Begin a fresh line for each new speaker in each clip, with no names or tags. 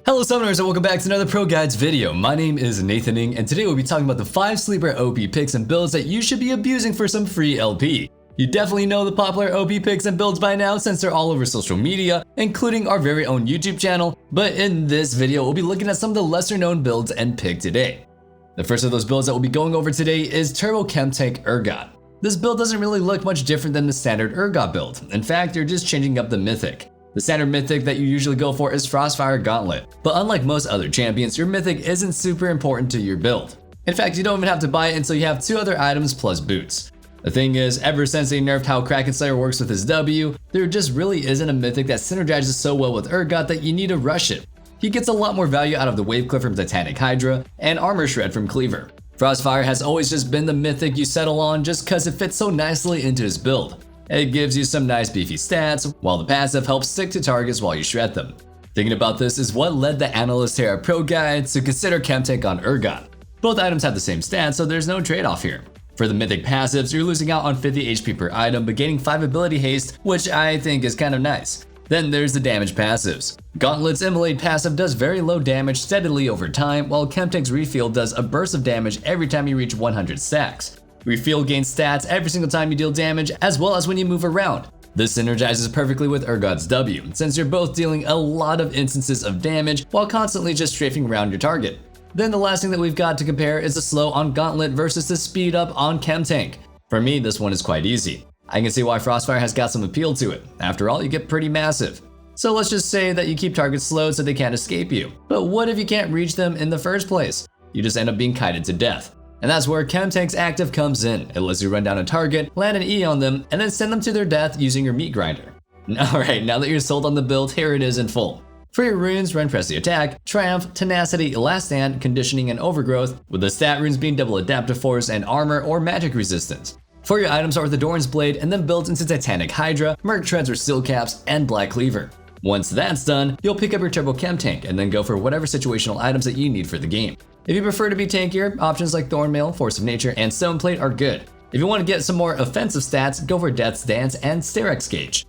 Hello Summoners and welcome back to another Pro Guides video. My name is Nathaning and today we'll be talking about the 5 sleeper OP picks and builds that you should be abusing for some free LP. You definitely know the popular OP picks and builds by now since they're all over social media, including our very own YouTube channel, but in this video we'll be looking at some of the lesser known builds and pick today. The first of those builds that we'll be going over today is Turbo Chem Tank Ergot. This build doesn't really look much different than the standard Ergot build. In fact, you're just changing up the mythic. The standard mythic that you usually go for is Frostfire Gauntlet, but unlike most other champions, your mythic isn't super important to your build. In fact, you don't even have to buy it until you have 2 other items plus boots. The thing is, ever since they nerfed how Kraken Slayer works with his W, there just really isn't a mythic that synergizes so well with Ergot that you need to rush it. He gets a lot more value out of the Wave Clip from Titanic Hydra and Armor Shred from Cleaver. Frostfire has always just been the mythic you settle on just cause it fits so nicely into his build. It gives you some nice beefy stats, while the passive helps stick to targets while you shred them. Thinking about this is what led the analyst here at ProGuides to consider Chem Tank on Ergot. Both items have the same stats, so there's no trade-off here. For the mythic passives, you're losing out on 50 HP per item, but gaining 5 ability haste, which I think is kind of nice. Then there's the damage passives. Gauntlet's Immolate passive does very low damage steadily over time, while Chem Tank's Refuel does a burst of damage every time you reach 100 stacks. Refuel gains stats every single time you deal damage, as well as when you move around. This synergizes perfectly with Ergot's W, since you're both dealing a lot of instances of damage while constantly just strafing around your target. Then the last thing that we've got to compare is the slow on Gauntlet versus the speed up on Chem Tank. For me, this one is quite easy. I can see why Frostfire has got some appeal to it. After all, you get pretty massive. So let's just say that you keep targets slowed so they can't escape you. But what if you can't reach them in the first place? You just end up being kited to death. And that's where Chem Tank's active comes in. It lets you run down a target, land an E on them, and then send them to their death using your meat grinder. Alright, now that you're sold on the build, here it is in full. For your runes, run press the attack, Triumph, Tenacity, Last Stand, Conditioning, and Overgrowth, with the stat runes being double Adaptive Force and Armor or Magic Resistance. For your items are the Doran's Blade and then builds into Titanic Hydra, Merc Treads or Steel Caps, and Black Cleaver. Once that's done, you'll pick up your Turbo Chem Tank and then go for whatever situational items that you need for the game. If you prefer to be tankier, options like Thornmail, Force of Nature, and Stone Plate are good. If you want to get some more offensive stats, go for Death's Dance and Sterex Gauge.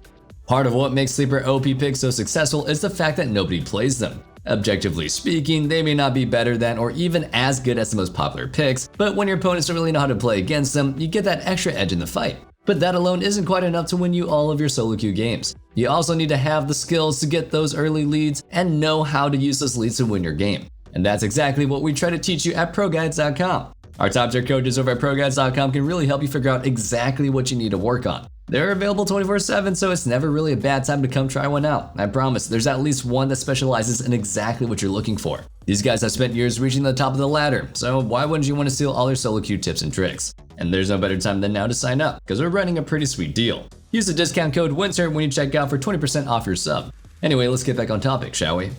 Part of what makes sleeper OP picks so successful is the fact that nobody plays them. Objectively speaking, they may not be better than or even as good as the most popular picks, but when your opponents don't really know how to play against them, you get that extra edge in the fight. But that alone isn't quite enough to win you all of your solo queue games. You also need to have the skills to get those early leads and know how to use those leads to win your game. And that's exactly what we try to teach you at ProGuides.com. Our top tier coaches over at ProGuides.com can really help you figure out exactly what you need to work on. They're available 24/7, so it's never really a bad time to come try one out. I promise, there's at least one that specializes in exactly what you're looking for. These guys have spent years reaching the top of the ladder, so why wouldn't you want to steal all their solo queue tips and tricks? And there's no better time than now to sign up, because we're running a pretty sweet deal. Use the discount code WINTER when you check out for 20% off your sub. Anyway, let's get back on topic, shall we?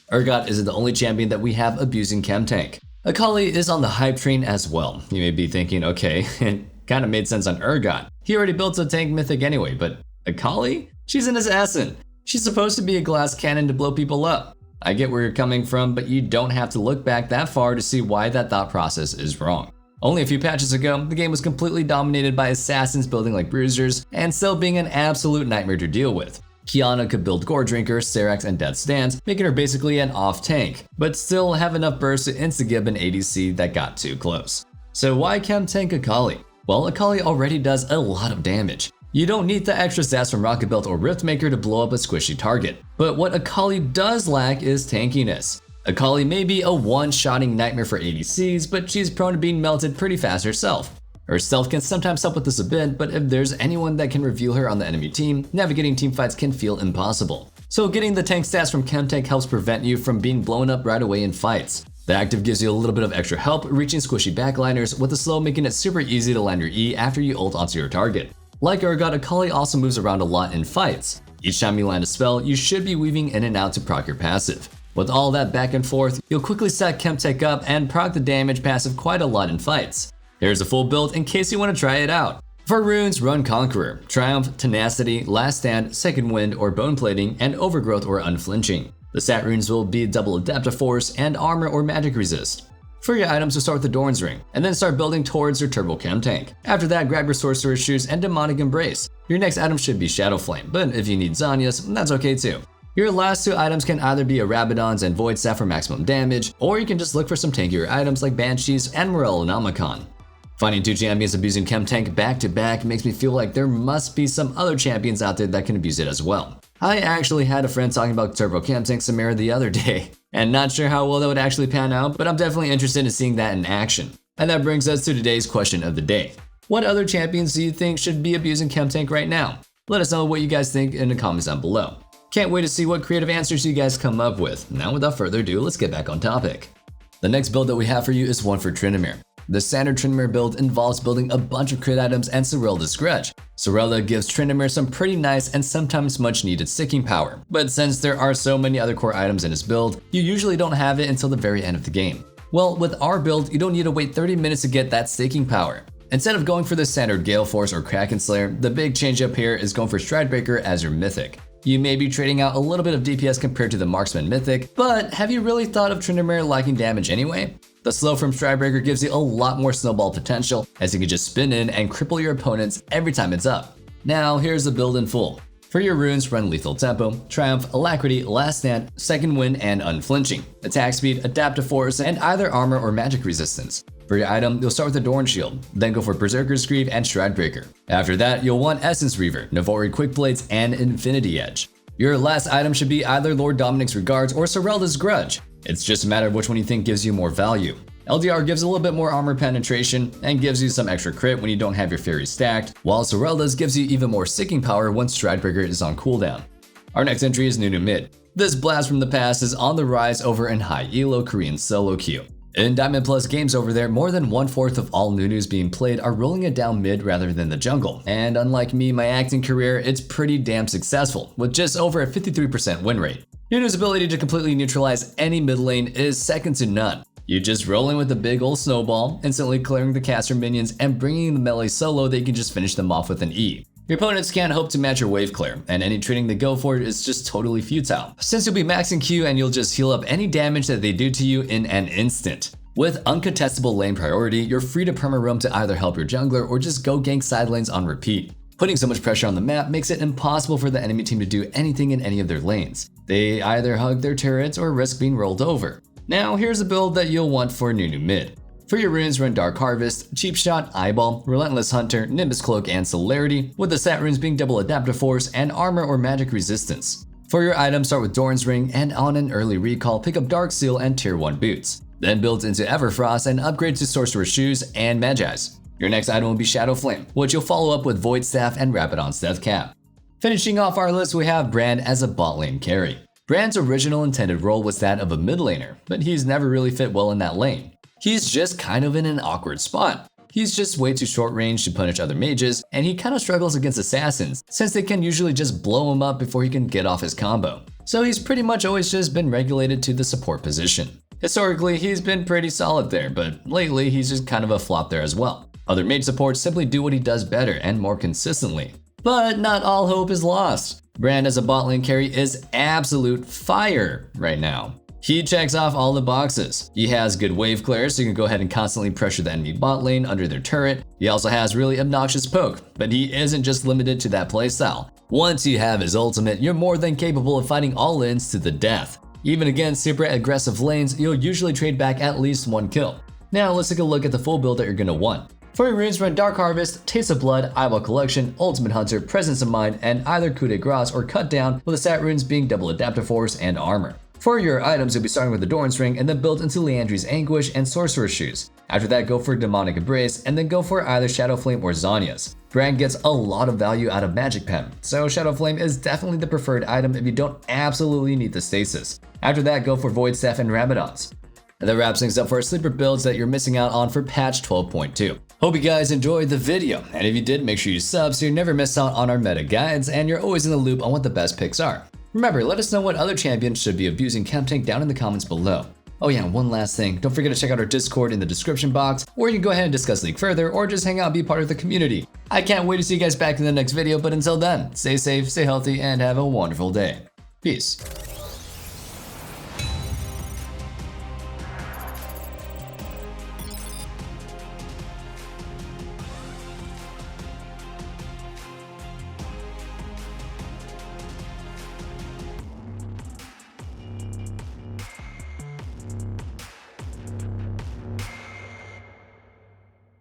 Ergot isn't the only champion that we have abusing Chem Tank. Akali is on the hype train as well. You may be thinking, okay, it kinda made sense on Ergot. He already built a tank mythic anyway, but Akali? She's an assassin. She's supposed to be a glass cannon to blow people up. I get where you're coming from, but you don't have to look back that far to see why that thought process is wrong. Only a few patches ago, the game was completely dominated by assassins building like bruisers and still being an absolute nightmare to deal with. Kiana could build Gore Drinker, Serax, and Death's Dance, making her basically an off tank, but still have enough burst to insta-gib an ADC that got too close. So why Chem Tank Akali? Well, Akali already does a lot of damage. You don't need the extra stats from Rocket Belt or Riftmaker to blow up a squishy target. But what Akali does lack is tankiness. Akali may be a one-shotting nightmare for ADCs, but she's prone to being melted pretty fast herself. Her stealth can sometimes help with this a bit, but if there's anyone that can reveal her on the enemy team, navigating teamfights can feel impossible. So getting the tank stats from Chem Tank helps prevent you from being blown up right away in fights. The active gives you a little bit of extra help reaching squishy backliners, with the slow making it super easy to land your E after you ult onto your target. Like Ergot, Akali also moves around a lot in fights. Each time you land a spell, you should be weaving in and out to proc your passive. With all that back and forth, you'll quickly stack Chem Tank up and proc the damage passive quite a lot in fights. Here's a full build in case you want to try it out. For runes, run Conqueror, Triumph, Tenacity, Last Stand, Second Wind or Bone Plating, and Overgrowth or Unflinching. The stat runes will be double Adaptive Force and Armor or Magic Resist. For your items, you'll start with the Doran's Ring, and then start building towards your Turbo Chem Tank. After that, grab your Sorcerer's Shoes and Demonic Embrace. Your next item should be Shadow Flame, but if you need Zanyas, that's okay too. Your last two items can either be a Rabadon's and Void Staff for maximum damage, or you can just look for some tankier items like Banshees and Morellonomicon. Finding two champions abusing Chem Tank back to back makes me feel like there must be some other champions out there that can abuse it as well. I actually had a friend talking about Turbo Chem Tank Samira the other day, and not sure how well that would actually pan out, but I'm definitely interested in seeing that in action. And that brings us to today's question of the day. What other champions do you think should be abusing Chem Tank right now? Let us know what you guys think in the comments down below. Can't wait to see what creative answers you guys come up with. Now without further ado, let's get back on topic. The next build that we have for you is one for Tryndamere. The standard Tryndamere build involves building a bunch of crit items and Sorelda's Grudge. Sorelda gives Tryndamere some pretty nice and sometimes much needed sticking power, but since there are so many other core items in his build, you usually don't have it until the very end of the game. Well, with our build, you don't need to wait 30 minutes to get that sticking power. Instead of going for the standard Gale Force or Kraken Slayer, the big change up here is going for Stridebreaker as your mythic. You may be trading out a little bit of DPS compared to the Marksman mythic, but have you really thought of Tryndamere liking damage anyway? The slow from Stridebreaker gives you a lot more snowball potential, as you can just spin in and cripple your opponents every time it's up. Now here's the build in full. For your runes, run Lethal Tempo, Triumph, Alacrity, Last Stand, Second Wind, and Unflinching. Attack speed, Adaptive Force, and either armor or magic resistance. For your item, you'll start with the Dorn Shield, then go for Berserker's Greave and Stridebreaker. After that, you'll want Essence Reaver, Navori Quick Blades, and Infinity Edge. Your last item should be either Lord Dominic's Regards or Sorelda's Grudge. It's just a matter of which one you think gives you more value. LDR gives a little bit more armor penetration and gives you some extra crit when you don't have your fairies stacked, while Sorelda's gives you even more sticking power once Stridebreaker is on cooldown. Our next entry is Nunu Mid. This blast from the past is on the rise over in high elo Korean solo queue. In Diamond Plus games over there, more than 1/4 of all Nunus being played are rolling it down mid rather than the jungle, and unlike me, my acting career, it's pretty damn successful, with just over a 53% win rate. Nunu's ability to completely neutralize any mid lane is second to none. You just roll in with a big old snowball, instantly clearing the caster minions and bringing the melee solo that you can just finish them off with an E. Your opponents can't hope to match your wave clear, and any trading they go for is just totally futile, since you'll be maxing Q and you'll just heal up any damage that they do to you in an instant. With uncontestable lane priority, you're free to perma-roam to either help your jungler or just go gank side lanes on repeat. Putting so much pressure on the map makes it impossible for the enemy team to do anything in any of their lanes. They either hug their turrets or risk being rolled over. Now here's a build that you'll want for Nunu Mid. For your runes, run Dark Harvest, Cheap Shot, Eyeball, Relentless Hunter, Nimbus Cloak, and Celerity, with the stat runes being double Adaptive Force and armor or magic resistance. For your items, start with Doran's Ring, and on an early recall, pick up Dark Seal and Tier 1 boots. Then build into Everfrost and upgrade to Sorcerer's Shoes and Magi's. Your next item will be Shadow Flame, which you'll follow up with Void Staff and Rabadon's Death Cap. Finishing off our list, we have Brand as a bot lane carry. Brand's original intended role was that of a mid laner, but he's never really fit well in that lane. He's just kind of in an awkward spot. He's just way too short range to punish other mages, and he kind of struggles against assassins, since they can usually just blow him up before he can get off his combo. So he's pretty much always just been relegated to the support position. Historically, he's been pretty solid there, but lately he's just kind of a flop there as well. Other mage supports simply do what he does better and more consistently. But not all hope is lost. Brand as a bot lane carry is absolute fire right now. He checks off all the boxes. He has good wave clear, so you can go ahead and constantly pressure the enemy bot lane under their turret. He also has really obnoxious poke, but he isn't just limited to that playstyle. Once you have his ultimate, you're more than capable of fighting all lanes to the death. Even against super aggressive lanes, you'll usually trade back at least one kill. Now let's take a look at the full build that you're gonna want. For your runes, run Dark Harvest, Taste of Blood, Eyeball Collection, Ultimate Hunter, Presence of Mind, and either Coup de Grace or Cut Down, with the stat runes being double Adaptive Force and armor. For your items, you'll be starting with the Doran's Ring and then build into Leandri's Anguish and Sorcerer's Shoes. After that, go for Demonic Embrace and then go for either Shadow Flame or Zanya's. Brand gets a lot of value out of Magic Pen, so Shadow Flame is definitely the preferred item if you don't absolutely need the stasis. After that, go for Void Staff and Rabadon's. And that wraps things up for our sleeper builds that you're missing out on for patch 12.2. Hope you guys enjoyed the video, and if you did, make sure you sub so you never miss out on our meta guides and you're always in the loop on what the best picks are. Remember, let us know what other champions should be abusing Chem Tank down in the comments below. Oh yeah, one last thing, don't forget to check out our Discord in the description box, or you can go ahead and discuss League further, or just hang out and be part of the community. I can't wait to see you guys back in the next video, but until then, stay safe, stay healthy, and have a wonderful day. Peace.